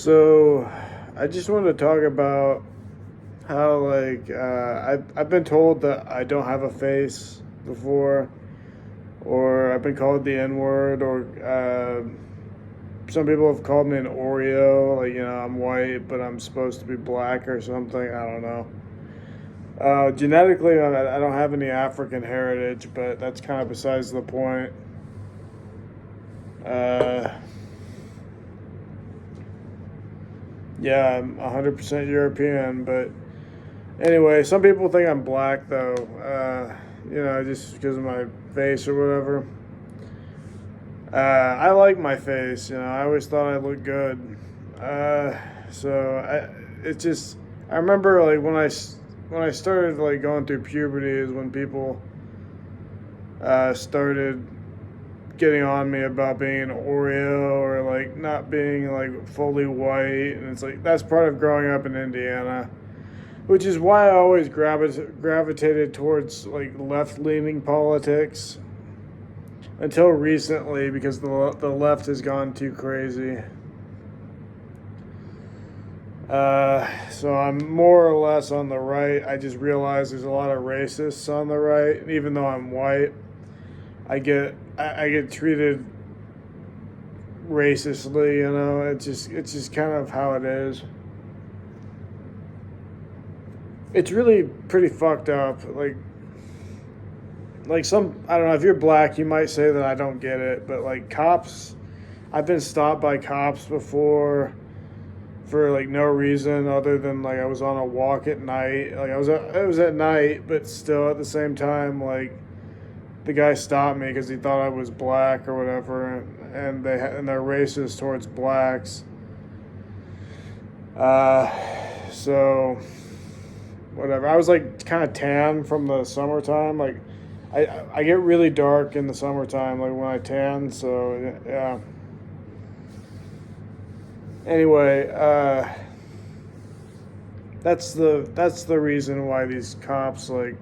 So, I just wanted to talk about how I've been told that I don't have a face before, or I've been called the N word, or some people have called me an Oreo. Like, I'm white, but I'm supposed to be black or something. I don't know. Genetically, I don't have any African heritage, but that's kind of besides the point. Uh, yeah, I'm 100% European, but anyway, some people think I'm black though, just because of my face or whatever. I like my face, I always thought I looked good. So it's just, I remember like when I started like going through puberty is when people started getting on me about being an Oreo or like not being like fully white, and it's like that's part of growing up in Indiana, which is why I always gravitated towards like left-leaning politics until recently because the left has gone too crazy. So I'm more or less on the right. I just realized there's a lot of racists on the right, and even though I'm white, I get treated racistly. It's just kind of how it is. It's really pretty fucked up. Like some, I don't know, if you're black, you might say that I don't get it, but like cops, I've been stopped by cops before for like no reason other than like I was on a walk at night. Like it was at night, but still at the same time, like the guy stopped me because he thought I was black or whatever, and they're racist towards blacks. So whatever. I was like kind of tan from the summertime. Like I get really dark in the summertime, like when I tan. So yeah. Anyway, that's the reason why these cops like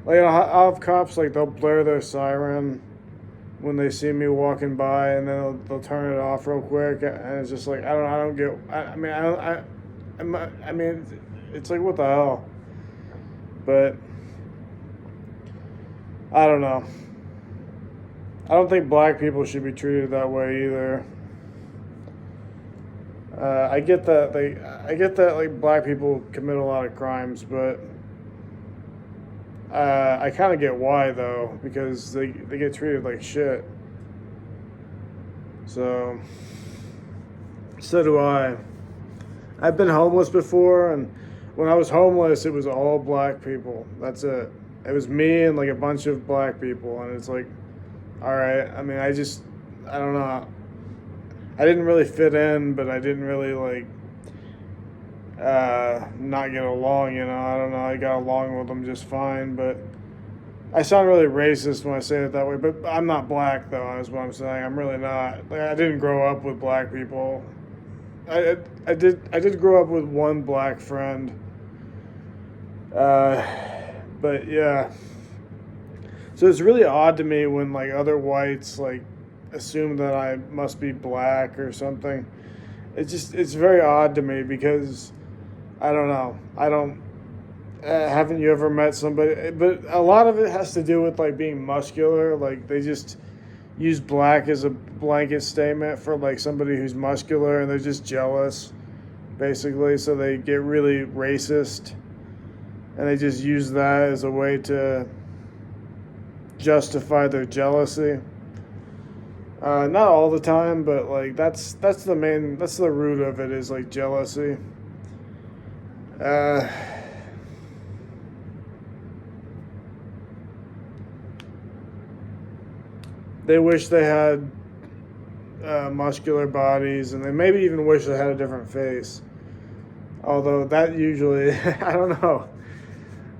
I'll have cops like they'll blare their siren when they see me walking by, and then they'll turn it off real quick, and it's just like I don't get. I mean I don't I mean it's like what the hell, but I don't know. I don't think black people should be treated that way either. I get that like black people commit a lot of crimes, but I kind of get why though, because they get treated like shit. So do I. I've been homeless before, and when I was homeless, it was all black people. That's it. It was me and like a bunch of black people, and it's like, all right. I mean, I don't know. I didn't really fit in, but I didn't really like not get along. I don't know. I got along with them just fine, but I sound really racist when I say it that way. But I'm not black, though. Is what I'm saying. I'm really not. Like, I didn't grow up with black people. I did grow up with one black friend. But yeah. So it's really odd to me when like other whites like assume that I must be black or something. It's very odd to me because I don't know. I don't. Haven't you ever met somebody? But a lot of it has to do with like being muscular. Like they just use black as a blanket statement for like somebody who's muscular, and they're just jealous, basically. So they get really racist, and they just use that as a way to justify their jealousy. Not all the time, but like that's the root of it is like jealousy. Uh, they wish they had muscular bodies, and they maybe even wish they had a different face. Although that usually, I don't know.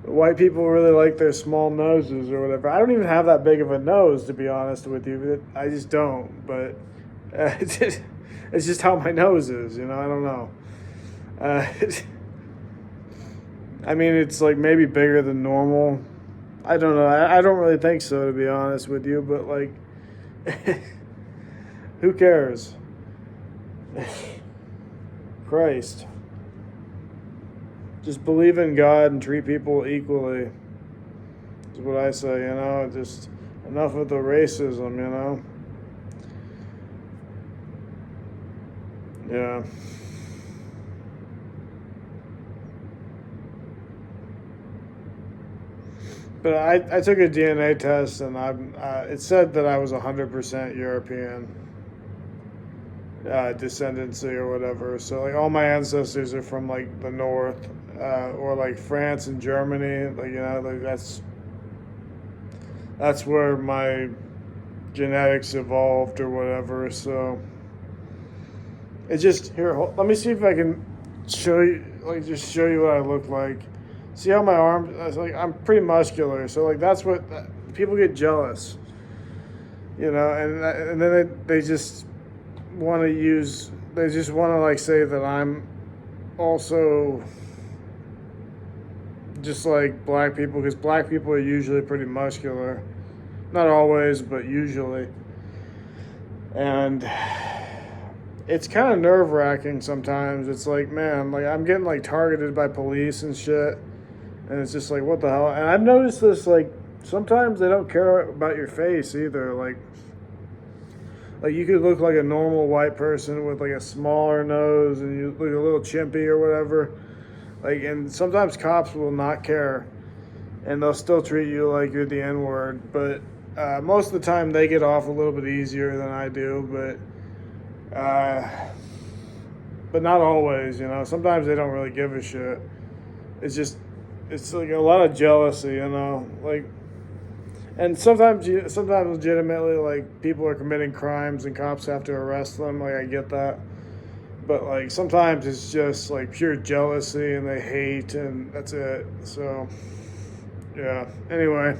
White people really like their small noses or whatever. I don't even have that big of a nose, to be honest with you. I just don't. But it's just how my nose is, I don't know. Uh, I mean, it's like maybe bigger than normal. I don't know. I don't really think so, to be honest with you. But like, who cares? Christ. Just believe in God and treat people equally. Is what I say, just enough of the racism, Yeah. But I took a DNA test and it said that I was 100% European descendancy or whatever. So like all my ancestors are from like the north or like France and Germany. Like like that's where my genetics evolved or whatever. So it just let me see if I can show you just show you what I look like. See how my arms? Like I'm pretty muscular, so like that's what people get jealous, and then they just want to use. They just want to like say that I'm also just like black people because black people are usually pretty muscular, not always, but usually, and it's kind of nerve-wracking sometimes. It's like, man, like I'm getting like targeted by police and shit. And it's just like, what the hell? And I've noticed this, like, sometimes they don't care about your face either. Like you could look like a normal white person with like a smaller nose and you look a little chimpy or whatever. Like, and sometimes cops will not care and they'll still treat you like you're the N-word. But most of the time they get off a little bit easier than I do. But not always, Sometimes they don't really give a shit. It's like a lot of jealousy, like, and sometimes legitimately, like, people are committing crimes and cops have to arrest them. Like, I get that, but like sometimes it's just like pure jealousy and they hate and that's it. So, yeah. Anyway.